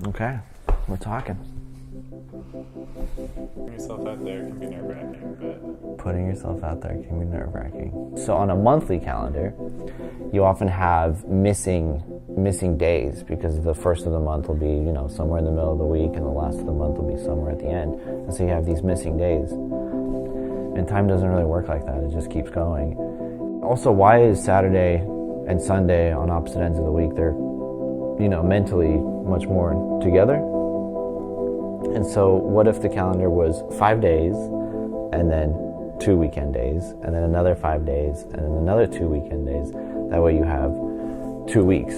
Okay, we're talking. Putting yourself out there can be nerve-wracking, but... Putting yourself out there can be nerve-wracking. So on a monthly calendar, you often have missing days, because the first of the month will be, somewhere in the middle of the week, and the last of the month will be somewhere at the end. And so you have these missing days. And time doesn't really work like that. It just keeps going. Also, why is Saturday and Sunday on opposite ends of the week? They're, mentally much more together. And so what if the calendar was 5 days and then 2 weekend days and then another 5 days and then another 2 weekend days? That way you have 2 weeks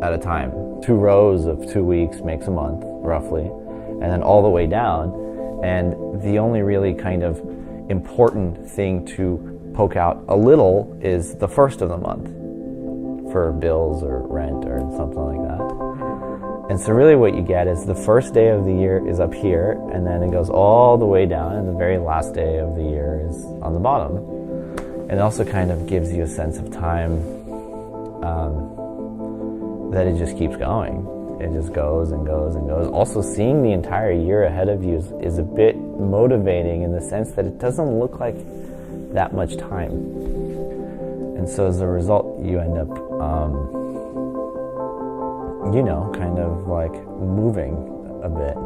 at a time. 2 rows of 2 weeks makes a month, roughly, and then all the way down. And the only really kind of important thing to poke out a little is the first of the month for bills or rent or something like that. And so really what you get is the first day of the year is up here, and then it goes all the way down, and the very last day of the year is on the bottom. And it also kind of gives you a sense of time that it just keeps going. It just goes and goes and goes. Also, seeing the entire year ahead of you is a bit motivating in the sense that it doesn't look like that much time. And so as a result, you end up, kind of like moving a bit.